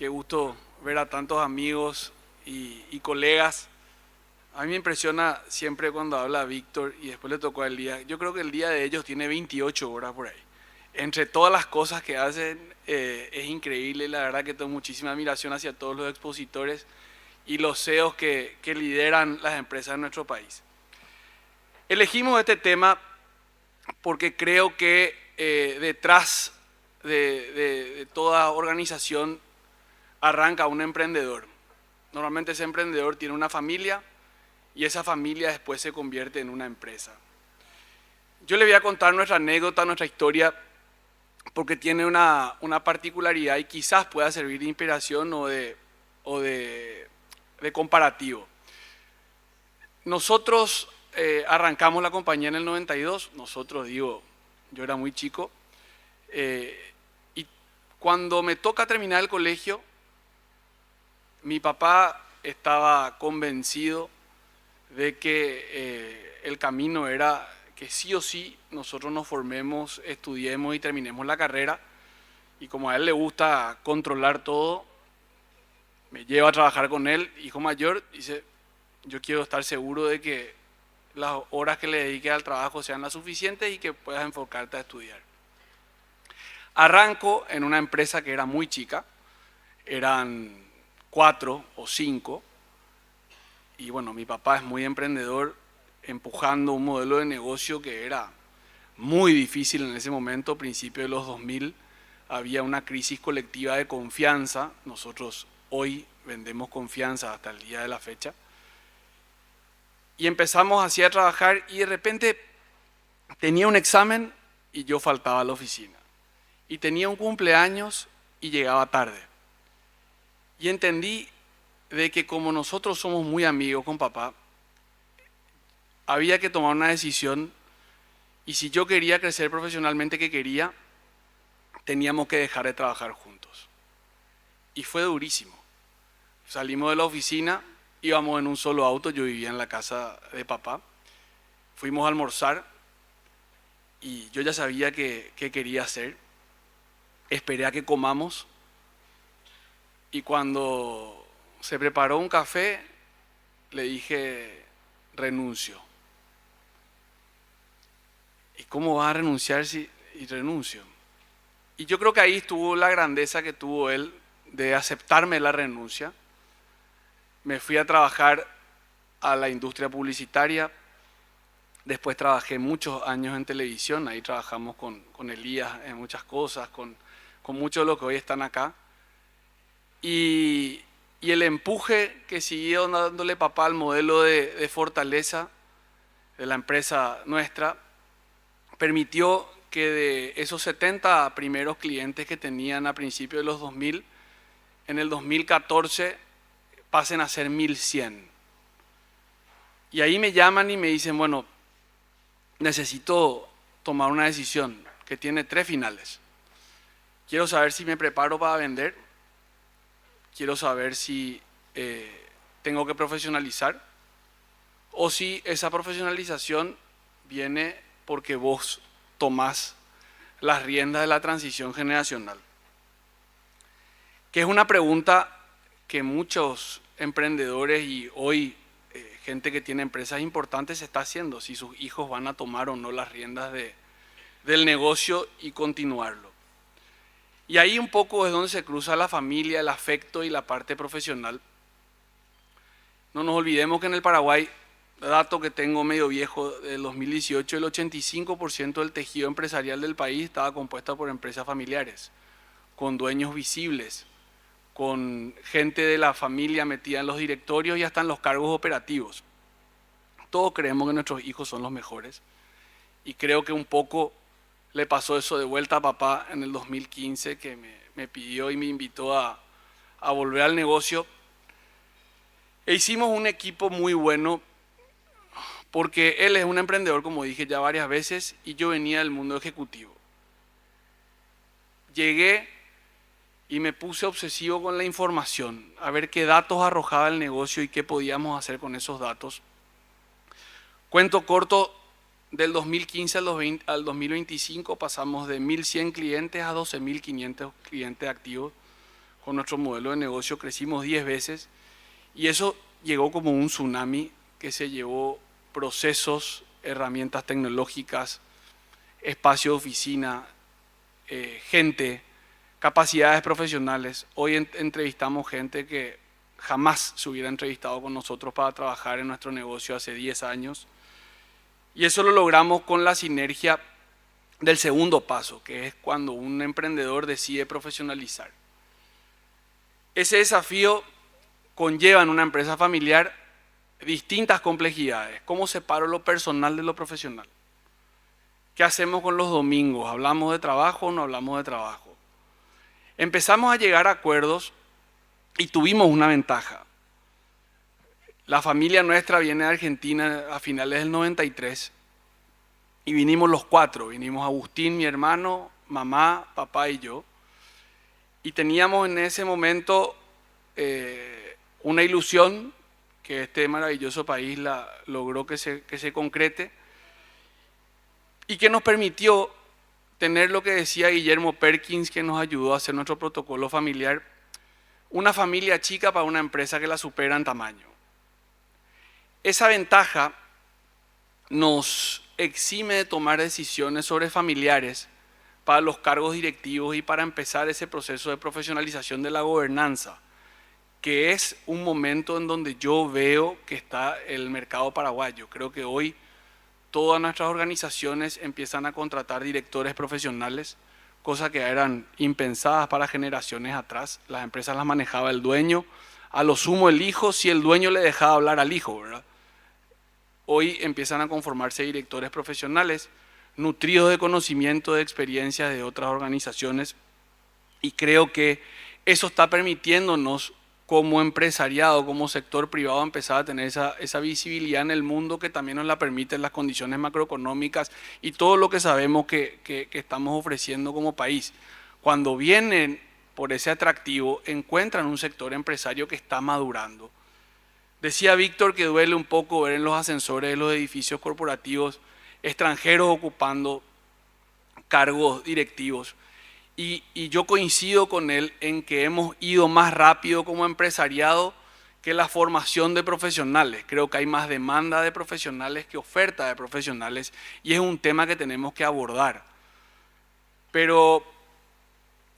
qué gusto ver a tantos amigos y colegas. A mí me impresiona siempre cuando habla Víctor y después le tocó el día. Yo creo que el día de ellos tiene 28 horas por ahí. Entre todas las cosas que hacen, es increíble. La verdad que tengo muchísima admiración hacia todos los expositores y los CEOs que lideran las empresas en nuestro país. Elegimos este tema porque creo que detrás de toda organización arranca un emprendedor. Normalmente ese emprendedor tiene una familia y esa familia después se convierte en una empresa. Yo le voy a contar nuestra anécdota, nuestra historia, porque tiene una particularidad y quizás pueda servir de inspiración o de comparativo. Nosotros arrancamos la compañía en el 92, nosotros digo, yo era muy chico, y cuando me toca terminar el colegio, mi papá estaba convencido de que el camino era que sí o sí nosotros nos formemos, estudiemos y terminemos la carrera. Y como a él le gusta controlar todo, me lleva a trabajar con él, hijo mayor, dice, yo quiero estar seguro de que las horas que le dediques al trabajo sean las suficientes y que puedas enfocarte a estudiar. Arranco en una empresa que era muy chica, eran 4 o 5, y bueno, mi papá es muy emprendedor, empujando un modelo de negocio que era muy difícil en ese momento, principio de los 2000, había una crisis colectiva de confianza, nosotros hoy vendemos confianza hasta el día de la fecha, y empezamos así a trabajar y de repente tenía un examen y yo faltaba a la oficina, y tenía un cumpleaños y llegaba tarde, y entendí de que como nosotros somos muy amigos con papá, había que tomar una decisión y si yo quería crecer profesionalmente que quería, teníamos que dejar de trabajar juntos. Y fue durísimo. Salimos de la oficina, íbamos en un solo auto, yo vivía en la casa de papá, fuimos a almorzar y yo ya sabía qué quería hacer, esperé a que comamos y cuando se preparó un café le dije renuncio. ¿Y cómo vas a renunciar si renuncio? Y yo creo que ahí estuvo la grandeza que tuvo él de aceptarme la renuncia. Me fui a trabajar a la industria publicitaria. Después trabajé muchos años en televisión. Ahí trabajamos con Elías en muchas cosas, con muchos de los que hoy están acá. Y el empuje que siguió dándole papá al modelo de fortaleza de la empresa nuestra permitió que de esos 70 primeros clientes que tenían a principios de los 2000, en el 2014 pasen a ser 1100. Y ahí me llaman y me dicen, bueno, necesito tomar una decisión que tiene 3 finales. Quiero saber si me preparo para vender, quiero saber si tengo que profesionalizar o si esa profesionalización viene porque vos tomás las riendas de la transición generacional. Que es una pregunta que muchos emprendedores y hoy gente que tiene empresas importantes se está haciendo, si sus hijos van a tomar o no las riendas del negocio y continuarlo. Y ahí un poco es donde se cruza la familia, el afecto y la parte profesional. No nos olvidemos que en el Paraguay, dato que tengo medio viejo, del 2018, el 85% del tejido empresarial del país estaba compuesto por empresas familiares, con dueños visibles, con gente de la familia metida en los directorios y hasta en los cargos operativos. Todos creemos que nuestros hijos son los mejores y creo que un poco le pasó eso de vuelta a papá en el 2015, que me pidió y me invitó a volver al negocio. E hicimos un equipo muy bueno porque él es un emprendedor, como dije ya varias veces, y yo venía del mundo ejecutivo. Llegué y me puse obsesivo con la información, a ver qué datos arrojaba el negocio y qué podíamos hacer con esos datos. Cuento corto, del 2015 al 2025 pasamos de 1100 clientes a 12.500 clientes activos, con nuestro modelo de negocio crecimos 10 veces y eso llegó como un tsunami que se llevó procesos, herramientas tecnológicas, espacio de oficina, gente, capacidades profesionales. Hoy entrevistamos gente que jamás se hubiera entrevistado con nosotros para trabajar en nuestro negocio hace 10 años. Y eso lo logramos con la sinergia del segundo paso, que es cuando un emprendedor decide profesionalizar. Ese desafío conlleva en una empresa familiar distintas complejidades. ¿Cómo separo lo personal de lo profesional? ¿Qué hacemos con los domingos? ¿Hablamos de trabajo o no hablamos de trabajo? Empezamos a llegar a acuerdos y tuvimos una ventaja. La familia nuestra viene de Argentina a finales del 93 y vinimos los cuatro. Vinimos Agustín, mi hermano, mamá, papá y yo. Y teníamos en ese momento una ilusión que este maravilloso país logró que se concrete y que nos permitió tener lo que decía Guillermo Perkins, que nos ayudó a hacer nuestro protocolo familiar, una familia chica para una empresa que la supera en tamaño. Esa ventaja nos exime de tomar decisiones sobre familiares para los cargos directivos y para empezar ese proceso de profesionalización de la gobernanza, que es un momento en donde yo veo que está el mercado paraguayo. Creo que hoy todas nuestras organizaciones empiezan a contratar directores profesionales, cosas que eran impensadas para generaciones atrás. Las empresas las manejaba el dueño, a lo sumo el hijo, si el dueño le dejaba hablar al hijo, ¿verdad? Hoy empiezan a conformarse directores profesionales, nutridos de conocimiento, de experiencias de otras organizaciones, y creo que eso está permitiéndonos como empresariado, como sector privado, empezar a tener esa visibilidad en el mundo que también nos la permiten las condiciones macroeconómicas y todo lo que sabemos que estamos ofreciendo como país. Cuando vienen por ese atractivo, encuentran un sector empresario que está madurando. Decía Víctor que duele un poco ver en los ascensores de los edificios corporativos extranjeros ocupando cargos directivos. Y yo coincido con él en que hemos ido más rápido como empresariado que la formación de profesionales. Creo que hay más demanda de profesionales que oferta de profesionales y es un tema que tenemos que abordar. Pero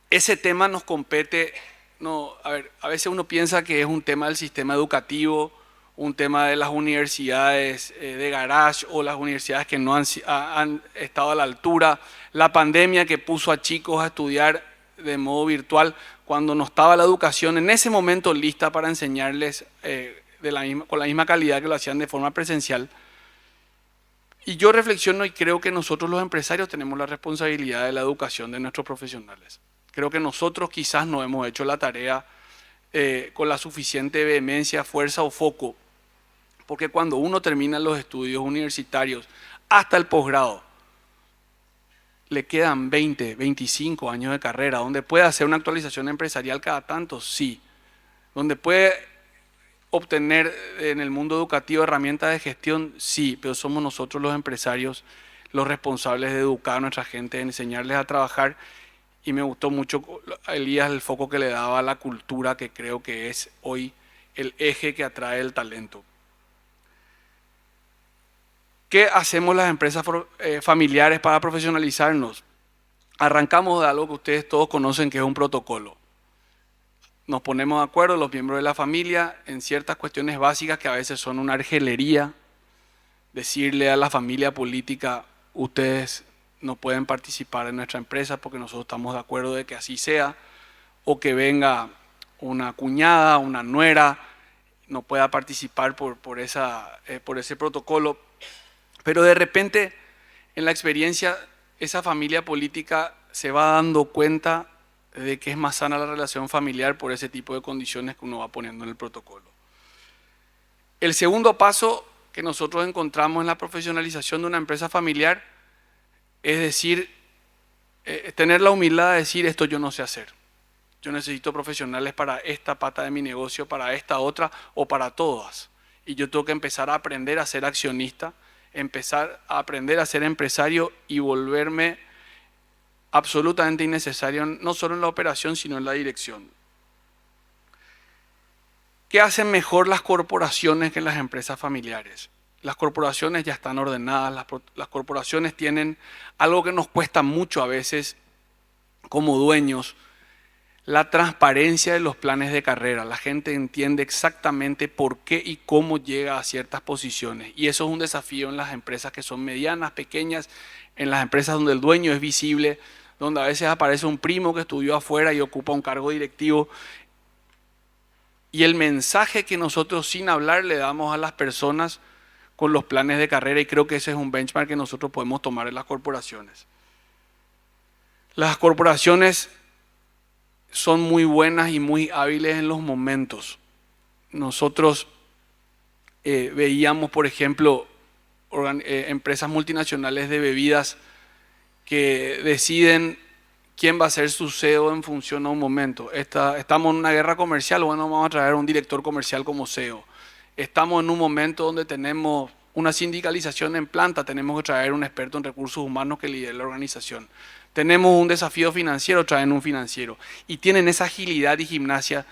ese tema nos compete, no, a veces uno piensa que es un tema del sistema educativo, un tema de las universidades de garage o las universidades que no han estado a la altura, la pandemia que puso a chicos a estudiar de modo virtual cuando no estaba la educación en ese momento lista para enseñarles con la misma calidad que lo hacían de forma presencial. Y yo reflexiono y creo que nosotros los empresarios tenemos la responsabilidad de la educación de nuestros profesionales. Creo que nosotros quizás no hemos hecho la tarea con la suficiente vehemencia, fuerza o foco, porque cuando uno termina los estudios universitarios hasta el posgrado, le quedan 20, 25 años de carrera, donde puede hacer una actualización empresarial cada tanto, sí. Donde puede obtener en el mundo educativo herramientas de gestión, sí, pero somos nosotros los empresarios los responsables de educar a nuestra gente, de enseñarles a trabajar. Y me gustó mucho, Elías, el foco que le daba a la cultura, que creo que es hoy el eje que atrae el talento. ¿Qué hacemos las empresas familiares para profesionalizarnos? Arrancamos de algo que ustedes todos conocen, que es un protocolo. Nos ponemos de acuerdo los miembros de la familia en ciertas cuestiones básicas que a veces son una argelería. Decirle a la familia política, ustedes no pueden participar en nuestra empresa porque nosotros estamos de acuerdo de que así sea, o que venga una cuñada, una nuera, no pueda participar por ese protocolo. Pero de repente, en la experiencia, esa familia política se va dando cuenta de que es más sana la relación familiar por ese tipo de condiciones que uno va poniendo en el protocolo. El segundo paso que nosotros encontramos en la profesionalización de una empresa familiar es decir, tener la humildad de decir, esto yo no sé hacer. Yo necesito profesionales para esta pata de mi negocio, para esta otra o para todas. Y yo tengo que empezar a aprender a ser accionista, empezar a aprender a ser empresario y volverme absolutamente innecesario, no solo en la operación, sino en la dirección. ¿Qué hacen mejor las corporaciones que las empresas familiares? Las corporaciones ya están ordenadas, las corporaciones tienen algo que nos cuesta mucho a veces como dueños, la transparencia de los planes de carrera. La gente entiende exactamente por qué y cómo llega a ciertas posiciones. Y eso es un desafío en las empresas que son medianas, pequeñas, en las empresas donde el dueño es visible, donde a veces aparece un primo que estudió afuera y ocupa un cargo directivo. Y el mensaje que nosotros sin hablar le damos a las personas con los planes de carrera, y creo que ese es un benchmark que nosotros podemos tomar en las corporaciones. Las corporaciones son muy buenas y muy hábiles en los momentos. Nosotros veíamos, por ejemplo, empresas multinacionales de bebidas que deciden quién va a ser su CEO en función a un momento. Estamos en una guerra comercial, bueno, vamos a traer un director comercial como CEO. Estamos en un momento donde tenemos una sindicalización en planta, tenemos que traer un experto en recursos humanos que lidere la organización. Tenemos un desafío financiero, traen un financiero. Y tienen esa agilidad y gimnasia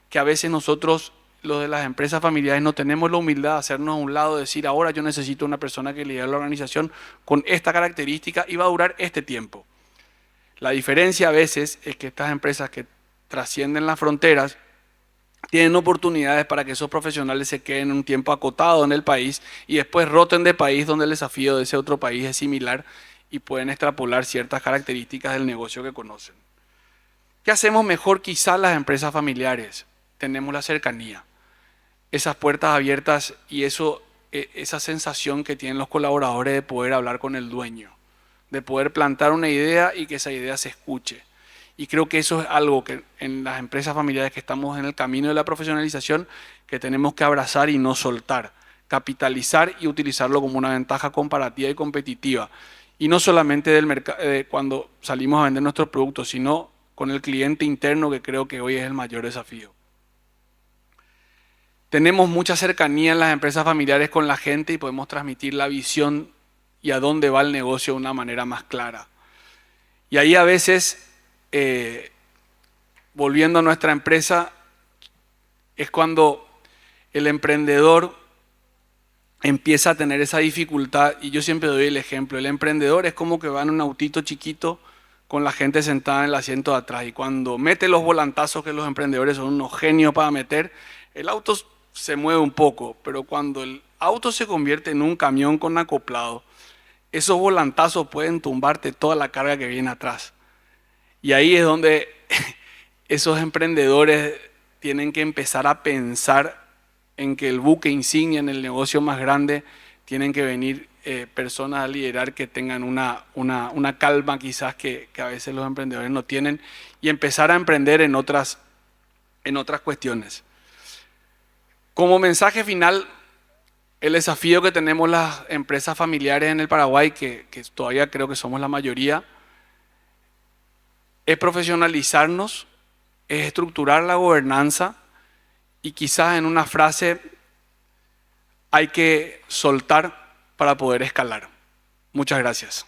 que a veces nosotros, los de las empresas familiares, no tenemos la humildad de hacernos a un lado, decir, ahora yo necesito una persona que lidere la organización con esta característica y va a durar este tiempo. La diferencia a veces es que estas empresas que trascienden las fronteras tienen oportunidades para que esos profesionales se queden un tiempo acotado en el país y después roten de país donde el desafío de ese otro país es similar y pueden extrapolar ciertas características del negocio que conocen. ¿Qué hacemos mejor quizás las empresas familiares? Tenemos la cercanía, esas puertas abiertas y esa sensación que tienen los colaboradores de poder hablar con el dueño, de poder plantar una idea y que esa idea se escuche. Y creo que eso es algo que en las empresas familiares que estamos en el camino de la profesionalización, que tenemos que abrazar y no soltar, capitalizar y utilizarlo como una ventaja comparativa y competitiva. Y no solamente del cuando salimos a vender nuestros productos, sino con el cliente interno, que creo que hoy es el mayor desafío. Tenemos mucha cercanía en las empresas familiares con la gente y podemos transmitir la visión y a dónde va el negocio de una manera más clara. Y ahí a veces, volviendo a nuestra empresa, es cuando el emprendedor empieza a tener esa dificultad, y yo siempre doy el ejemplo, el emprendedor es como que va en un autito chiquito con la gente sentada en el asiento de atrás, y cuando mete los volantazos, que los emprendedores son unos genios para meter, el auto se mueve un poco, pero cuando el auto se convierte en un camión con acoplado, esos volantazos pueden tumbarte toda la carga que viene atrás. Y ahí es donde esos emprendedores tienen que empezar a pensar en que el buque insignia en el negocio más grande tienen que venir personas a liderar que tengan una calma quizás que a veces los emprendedores no tienen, y empezar a emprender en otras cuestiones. Como mensaje final, el desafío que tenemos las empresas familiares en el Paraguay, que todavía creo que somos la mayoría, es profesionalizarnos, es estructurar la gobernanza, y quizás en una frase, hay que soltar para poder escalar. Muchas gracias.